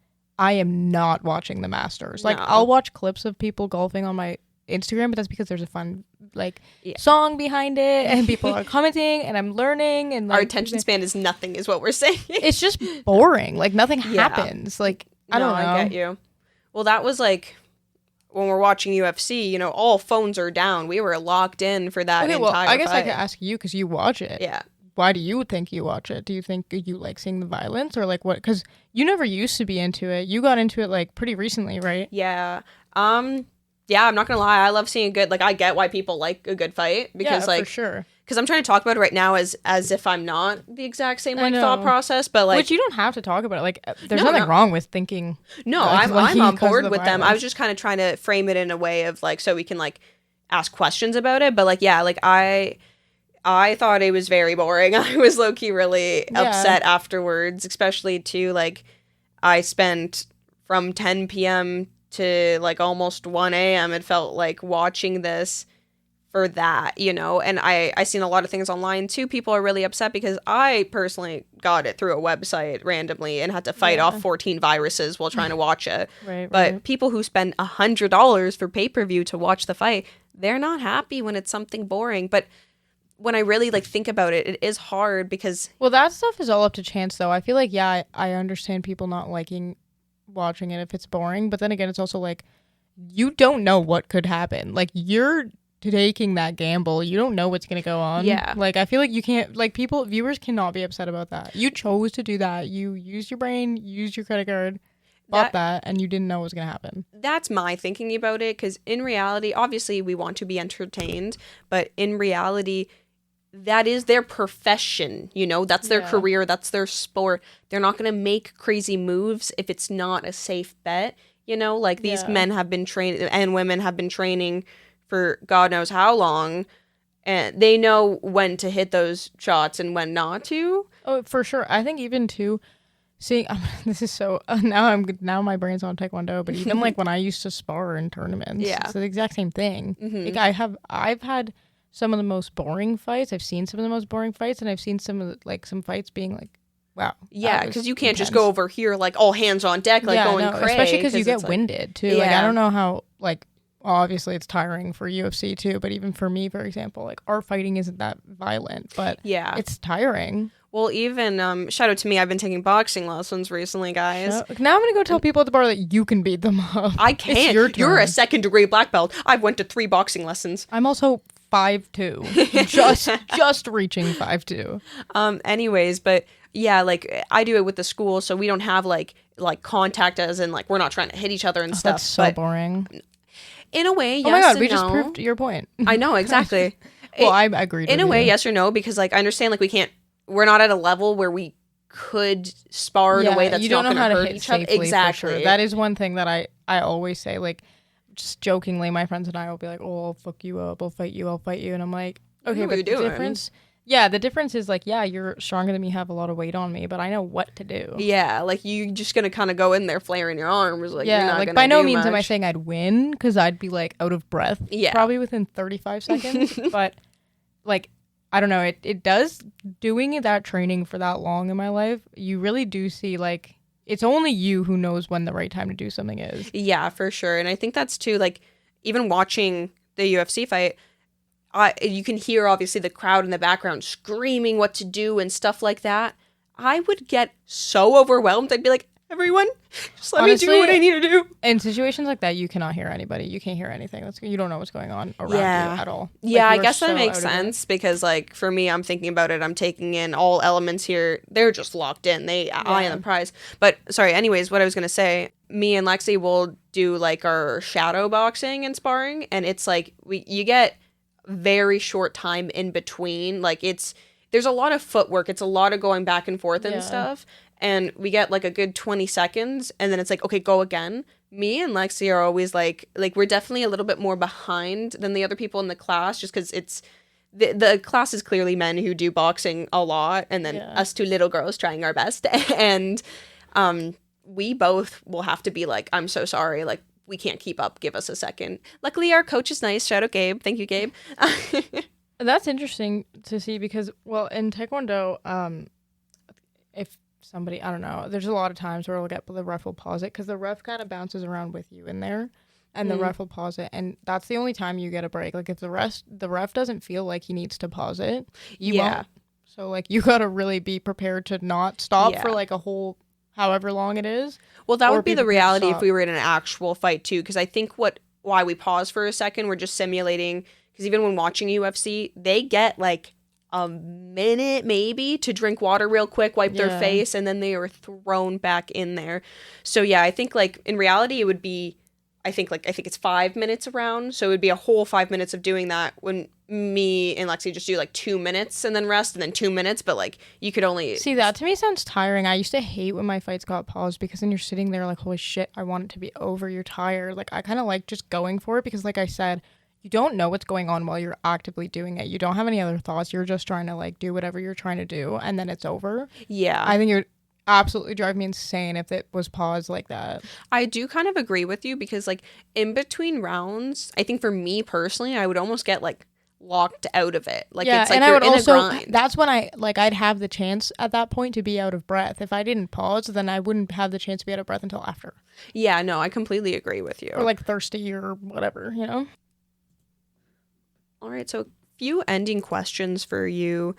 I am not watching the Masters. Like, I'll watch clips of people golfing on my Instagram, but that's because there's a fun, like, song behind it and people are commenting and I'm learning. And, like, our attention span is nothing is what we're saying. It's just boring. Like, nothing happens. Like, I don't know. I get you. Well, that was like when we're watching UFC, you know, all phones are down. We were locked in for that entire I guess fight. I could ask you because you watch it. Yeah. Why do you think you watch it? Do you think you like seeing the violence or like what? Because you never used to be into it. You got into it like pretty recently, right? Yeah. Yeah, I'm not gonna lie. I love seeing a good, like, I get why people like a good fight because, like, for sure. Because I'm trying to talk about it right now as if I'm not the exact same, like, thought process, but, like, which you don't have to talk about it. Like, there's nothing wrong with thinking. No, I'm on board with them. I was just kind of trying to frame it in a way of, like, so we can, like, ask questions about it. But, like, yeah, like, I thought it was very boring. I was low-key really upset afterwards, especially too, like, I spent from 10 p.m. to, like, almost 1 a.m. It felt like watching this for that, you know? And I seen a lot of things online, too. People are really upset because I personally got it through a website randomly and had to fight off 14 viruses while trying to watch it. But people who spend $100 for pay-per-view to watch the fight, they're not happy when it's something boring. But when I really, like, think about it, it is hard because... Well, that stuff is all up to chance, though. I feel like, yeah, I understand people not liking watching it if it's boring, but then again, it's also, like, you don't know what could happen. Like, you're taking that gamble. You don't know what's going to go on. Yeah. Like, I feel like you can't... Like, viewers cannot be upset about that. You chose to do that. You used your brain, used your credit card, bought that, and you didn't know what was going to happen. That's my thinking about it, because in reality, obviously, we want to be entertained, but in reality... that is their profession, you know, that's their career, that's their sport. They're not going to make crazy moves if it's not a safe bet, you know, like these men have been trained and women have been training for God knows how long, and they know when to hit those shots and when not to. Oh, for sure. I think even too, seeing this is so now my brain's on Taekwondo, but even like when I used to spar in tournaments, it's the exact same thing. Like I've had some of the most boring fights. I've seen some of the most boring fights, and I've seen some of the, like some fights being like, wow. Yeah, because you can't just go over here like all hands on deck, like going crazy. Especially because you get winded too. Like I don't know how, like obviously it's tiring for UFC too, but even for me, for example, like our fighting isn't that violent, but it's tiring. Well, even shout out to me, I've been taking boxing lessons recently, guys. Now I'm gonna go tell people at the bar that you can beat them up. I can't. You're a second-degree black belt. I've went to 3 boxing lessons. I'm also 5'2", just reaching 5'2". Anyways, but yeah, like I do it with the school, so we don't have like contact, as in like we're not trying to hit each other and stuff. That's so boring. In a way, yes. Oh my god, and we no. just proved your point. I know, exactly. Well, I agreed. In a way, yes or no, because like I understand, like we're not at a level where we could spar in a way that's not going to hurt each other. Exactly. Sure. That is one thing that I always say, like, just jokingly, my friends and I will be like, oh, I'll fuck you up, I'll fight you, and I'm like, okay, but the difference, the difference is like, yeah, you're stronger than me, have a lot of weight on me, but I know what to do. Yeah, like you just gonna kind of go in there flaring your arms, like yeah, you're not like gonna by no do means much. am I saying I'd win, because I'd be like out of breath, probably within 35 seconds, but like, I don't know, it does, doing that training for that long in my life, you really do see, like, it's only you who knows when the right time to do something is. Yeah, for sure. And I think that's too, like, even watching the UFC fight, you can hear, obviously, the crowd in the background screaming what to do and stuff like that. I would get so overwhelmed. I'd be like, everyone, just let me do what I need to do. In situations like that, you cannot hear anybody. You can't hear anything. You don't know what's going on around you at all. Yeah, I guess that makes sense because, like, for me, I'm thinking about it. I'm taking in all elements here. They're just locked in. Eye on the prize. But, sorry, anyways, what I was going to say, me and Lexi will do, like, our shadow boxing and sparring, and it's, like, you get very short time in between. Like, there's a lot of footwork. It's a lot of going back and forth and stuff. And we get like a good 20 seconds and then it's like, okay, go again. Me and Lexi are always like we're definitely a little bit more behind than the other people in the class just because it's the class is clearly men who do boxing a lot and then us 2 little girls trying our best. And we both will have to be like, I'm so sorry. Like, we can't keep up. Give us a second. Luckily, our coach is nice. Shout out Gabe. Thank you, Gabe. That's interesting to see because, well, in Taekwondo, if somebody, I don't know, there's a lot of times where the ref will pause it because the ref kind of bounces around with you in there and the ref will pause it. And that's the only time you get a break. Like if the ref doesn't feel like he needs to pause it, you won't. So like you got to really be prepared to not stop for like a whole however long it is. Well, that would be the reality if we were in an actual fight too. Because I think why we pause for a second, we're just simulating. Because even when watching UFC, they get like a minute maybe to drink water real quick, wipe their face, and then they are thrown back in there. So yeah, I think like in reality it would be, I think it's 5 minutes around. So it would be a whole 5 minutes of doing that when me and Lexi just do like 2 minutes and then rest and then 2 minutes. But like you could only see that to me sounds tiring. I used to hate when my fights got paused because then you're sitting there like, holy shit, I want it to be over. You're tired. Like I kind of like just going for it because like I said, you don't know what's going on while you're actively doing it. You don't have any other thoughts. You're just trying to like do whatever you're trying to do and then it's over. Yeah. I think you're absolutely drive me insane if it was paused like that. I do kind of agree with you because like in between rounds, I think for me personally, I would almost get like locked out of it. Like it's like and you're I would in also, a grind. That's when I'd have the chance at that point to be out of breath. If I didn't pause, then I wouldn't have the chance to be out of breath until after. Yeah, no, I completely agree with you. Or like thirsty or whatever, you know? All right, so a few ending questions for you.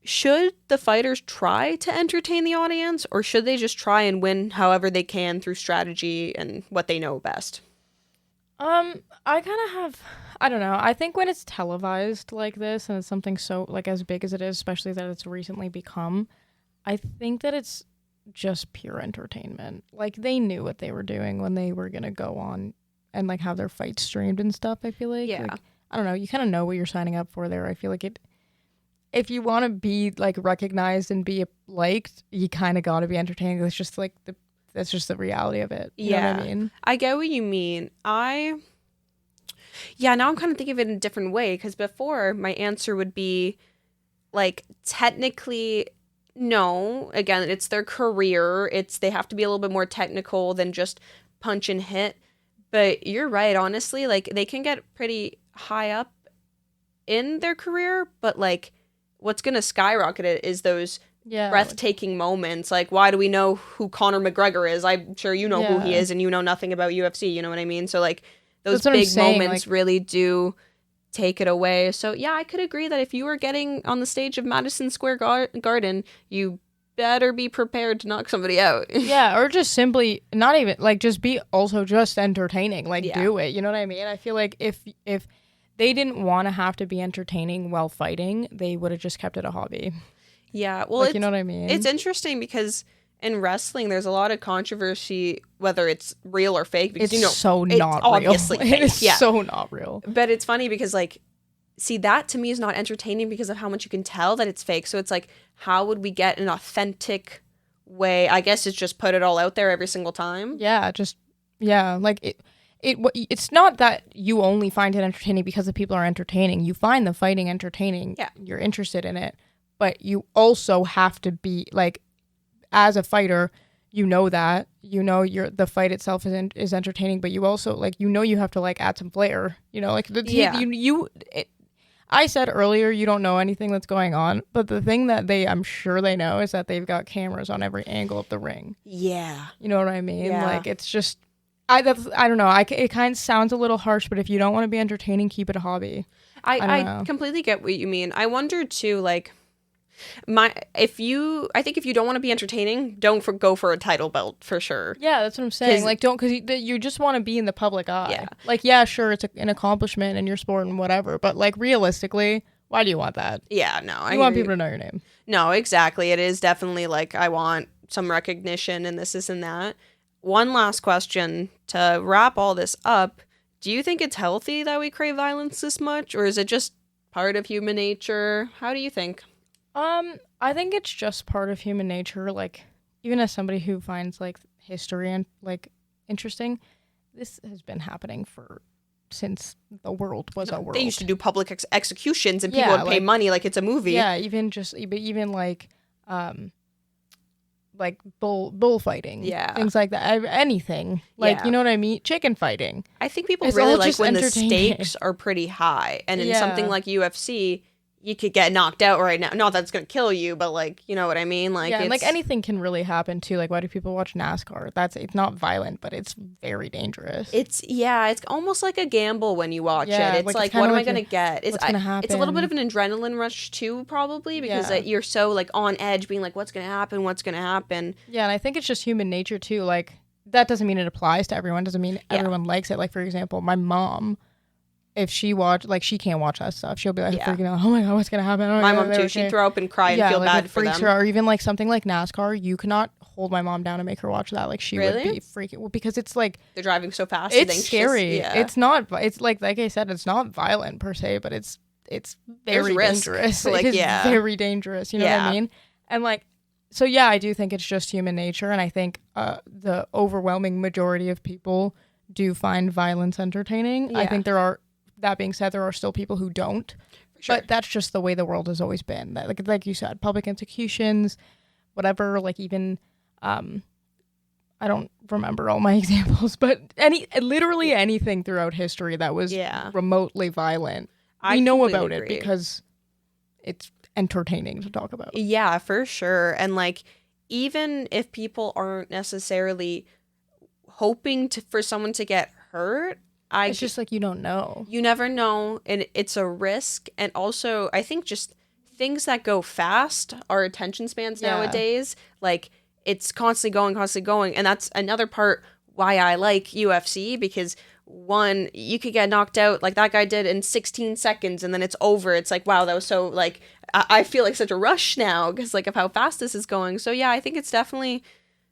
Should the fighters try to entertain the audience, or should they just try and win however they can through strategy and what they know best? I kind of have, I don't know. I think when it's televised like this and it's something so like as big as it is, especially that it's recently become, I think that it's just pure entertainment. Like they knew what they were doing when they were going to go on and like have their fights streamed and stuff, I feel like. Yeah. Like, I don't know. You kind of know what you're signing up for there. I feel like if you want to be like recognized and be liked, you kind of got to be entertaining. It's just like that's just the reality of it. You know what I mean? I get what you mean. Now I'm kind of thinking of it in a different way, because before my answer would be like, technically, no. Again, it's their career. They have to be a little bit more technical than just punch and hit. But you're right, honestly, like they can get pretty high up in their career, but like what's going to skyrocket it is those breathtaking moments. Like, why do we know who Conor McGregor is? I'm sure you know who he is, and you know nothing about UFC, you know what I mean? So like those big moments really do take it away. So yeah, I could agree that if you were getting on the stage of Madison Square Garden, you better be prepared to knock somebody out. Yeah, or just simply not even like just be also just entertaining. Like do it. You know what I mean? I feel like if they didn't want to have to be entertaining while fighting, they would have just kept it a hobby. Yeah, well, like, you know what I mean? It's interesting because in wrestling, there's a lot of controversy whether it's real or fake. Because it's so not real. Obviously fake. It's so not real. But it's funny because like, see, that to me is not entertaining because of how much you can tell that it's fake. So it's like, how would we get an authentic way? I guess it's just put it all out there every single time. Yeah, like it's not that you only find it entertaining because the people are entertaining. You find the fighting entertaining. Yeah. You're interested in it. But you also have to be, like, as a fighter, you know that. You know the fight itself is entertaining, but you also, like, you know you have to, like, add some flair. You know, like, I said earlier you don't know anything that's going on, but the thing that I'm sure they know is that they've got cameras on every angle of the ring. Yeah. You know what I mean? Yeah. Like, it's just... I don't know. It kind of sounds a little harsh, but if you don't want to be entertaining, keep it a hobby. I completely get what you mean. I wonder too, like, I think if you don't want to be entertaining, don't go for a title belt for sure. Yeah, that's what I'm saying. Like, don't, because you just want to be in the public eye. Yeah. Like, yeah, sure, it's an accomplishment in your sport and whatever, but like realistically, why do you want that? Yeah, no, you want people to know your name. No, exactly. It is definitely like, I want some recognition and this and that. One last question to wrap all this up. Do you think it's healthy that we crave violence this much, or is it just part of human nature? How do you think? I think it's just part of human nature. Like, even as somebody who finds like history and like interesting, this has been happening since the world was a world. They used to do public executions and people would pay money like it's a movie. Yeah, even like bullfighting, things like that, anything, like, you know what I mean, chicken fighting. I think people really like when the stakes are pretty high, and in something like UFC, you could get knocked out right now. Not that it's gonna kill you, but like, you know what I mean? Like, and like anything can really happen too. Like, why do people watch NASCAR? It's not violent, but it's very dangerous. It's almost like a gamble when you watch it. It's like what am I gonna get? What's gonna happen? It's a little bit of an adrenaline rush too, probably, because you're so like on edge, being like, what's gonna happen? What's gonna happen? Yeah, and I think it's just human nature too. Like, that doesn't mean it applies to everyone. Doesn't mean everyone likes it. Like, for example, my mom, if she she can't watch that stuff. She'll be like freaking out. Oh my god, what's gonna happen? Oh my mom too. She'd throw up and cry and feel bad for them. Her. Or even like something like NASCAR, you cannot hold my mom down and make her watch that. Like, she would be freaking. Well, because it's like they're driving so fast. It's scary. Yeah. It's not. It's like I said, it's not violent per se, but it's very dangerous. Like, it is very dangerous. You know what I mean? And like, so yeah, I do think it's just human nature, and I think the overwhelming majority of people do find violence entertaining. Yeah. I think there are. That being said, there are still people who don't. Sure. But that's just the way the world has always been. That, like you said, public executions, whatever. Like, even, I don't remember all my examples, but literally anything throughout history that was remotely violent, we know about it because it's entertaining to talk about. Yeah, for sure. And like, even if people aren't necessarily hoping for someone to get hurt, it's just like, you don't know. You never know, and it's a risk. And also, I think just things that go fast, our attention spans nowadays, like, it's constantly going. And that's another part why I like UFC, because one, you could get knocked out like that guy did in 16 seconds, and then it's over. It's like, wow, that was so, like, I feel like such a rush now because, like, of how fast this is going. So yeah, I think it's definitely,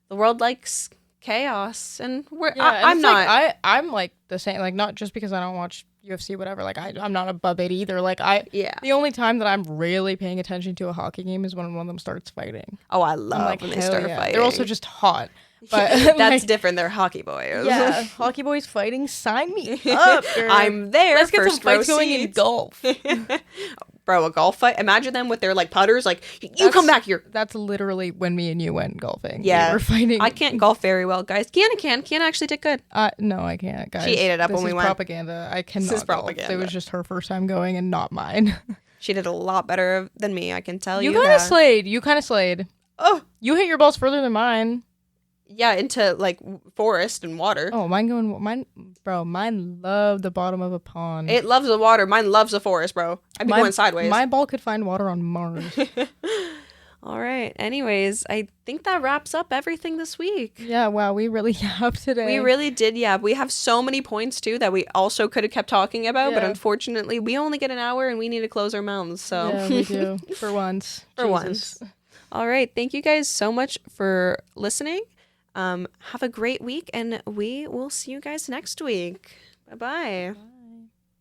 the world likes chaos, and I'm not. Like, I'm like the same, like, not just because I don't watch UFC, whatever. Like I'm not above it either. Like Yeah. the only time that I'm really paying attention to a hockey game is when one of them starts fighting. Oh, I love when they start fighting. They're also just hot. But that's like, different. They're hockey boys. Yeah, hockey boys fighting. Sign me up. Girl. I'm there. Let's get some fights going in golf. Bro, a golf fight. Imagine them with their like putters. Like, come back here. That's literally when me and you went golfing. Yeah, we were fighting. I can't golf very well, guys. Kiana actually did good. No, I can't, guys. She ate it up when we went. Propaganda. I cannot. This is propaganda. Golf. It was just her first time going and not mine. She did a lot better than me. I can tell you. You kind of slayed. Oh, you hit your balls further than mine. Yeah, into like forest and water. Oh, mine loved the bottom of a pond. It loves the water. Mine loves the forest, bro. I'd be going sideways. My ball could find water on Mars. All right. Anyways, I think that wraps up everything this week. Yeah, wow, we really yapped today. We really did, yeah. We have so many points, too, that we also could have kept talking about, but unfortunately, we only get an hour and we need to close our mouths, so. Yeah, we do. For once. For once. All right. Thank you guys so much for listening. Have a great week, and we will see you guys next week. Bye-bye. Bye.